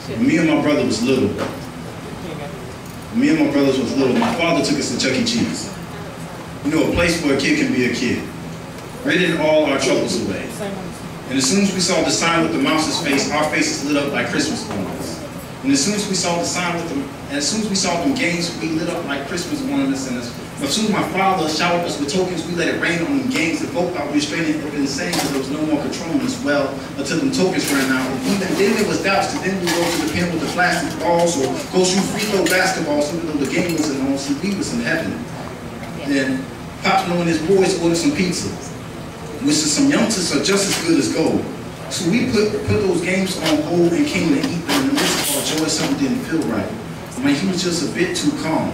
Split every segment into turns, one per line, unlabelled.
When me and my brother was little, my father took us to Chuck E. Cheese. You know, a place where a kid can be a kid. Rated all our troubles away. And as soon as we saw the sign with the mouse's face, our faces lit up like Christmas ornaments. And as soon as we saw the sign with them, and as soon as we saw them games, we lit up like Christmas ornaments. And as soon as my father showered us with tokens, we let it rain on them games. The folk out restraining up insane because there was no more controlling us well until them tokens ran out. And even then there was doubts to then we go to the pen with the plastic balls or go shoot free throw basketballs even though the game wasn't on, so we was in heaven. And Pop knowing his boys ordered some pizza, which is some youngsters are just as good as gold. So we put those games on hold and came to eat, but in the midst of our joy, something didn't feel right. I mean, he was just a bit too calm.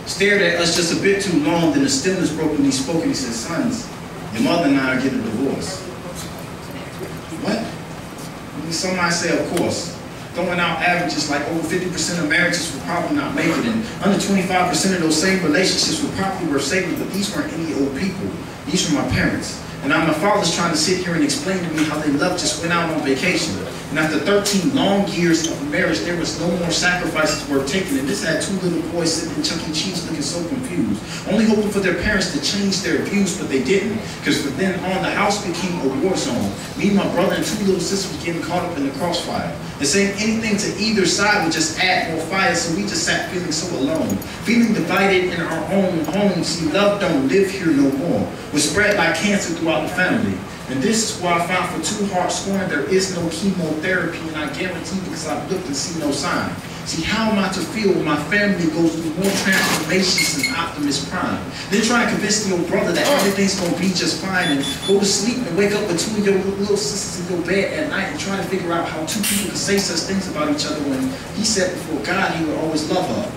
Stared at us just a bit too long, then the stillness broke when he spoke and he said, "Sons, your mother and I are getting a divorce." What? I mean, some might say, of course. Throwing out averages like over 50% of marriages will probably not make it, and under 25% of those same relationships were probably worth saving, but these weren't any old people. These were my parents. And now my father's trying to sit here and explain to me how they love just went out on vacation. And after 13 long years of marriage, there was no more sacrifices worth taking. And this had two little boys sitting in Chuck E. Cheese looking so confused, only hoping for their parents to change their views, but they didn't. Because from then on, the house became a war zone. Me, my brother, and two little sisters were getting caught up in the crossfire. And saying anything to either side would just add more fire, so we just sat feeling so alone. Feeling divided in our own homes. See, love don't live here no more. Was spread like cancer throughout the family. And this is why I found for 2 hard scoring there is no chemotherapy, and I guarantee because I've looked and seen no sign. See, how am I to feel when my family goes through more transformations than Optimus Prime? Then try and convince your brother that everything's going to be just fine, and go to sleep and wake up with 2 of your little sisters in your bed at night and try to figure out how 2 people can say such things about each other when he said before God he would always love her.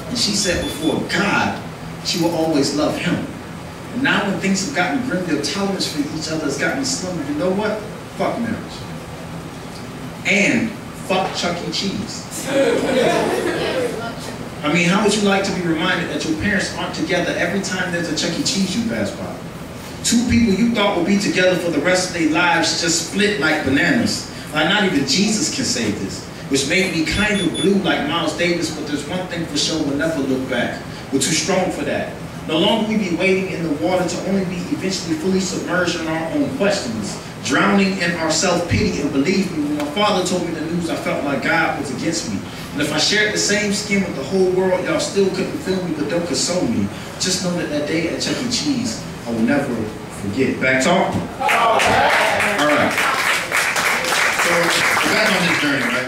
And she said before God she will always love him. And now when things have gotten grim, their tolerance for each other has gotten slim. You know what? Fuck marriage. And fuck Chuck E. Cheese. I mean, how would you like to be reminded that your parents aren't together every time there's a Chuck E. Cheese you pass by? 2 people you thought would be together for the rest of their lives just split like bananas. Like not even Jesus can save this. Which made me kind of blue like Miles Davis, but there's one thing for sure, we'll never look back. We're too strong for that. No longer we be wading in the water to only be eventually fully submerged in our own questions, drowning in our self-pity. And believe me, when my father told me the news, I felt like God was against me. And if I shared the same skin with the whole world, y'all still couldn't feel me, but don't console me. Just know that that day at Chuck E. Cheese, I will never forget. Back talk? All right. So, we're back on this journey, right?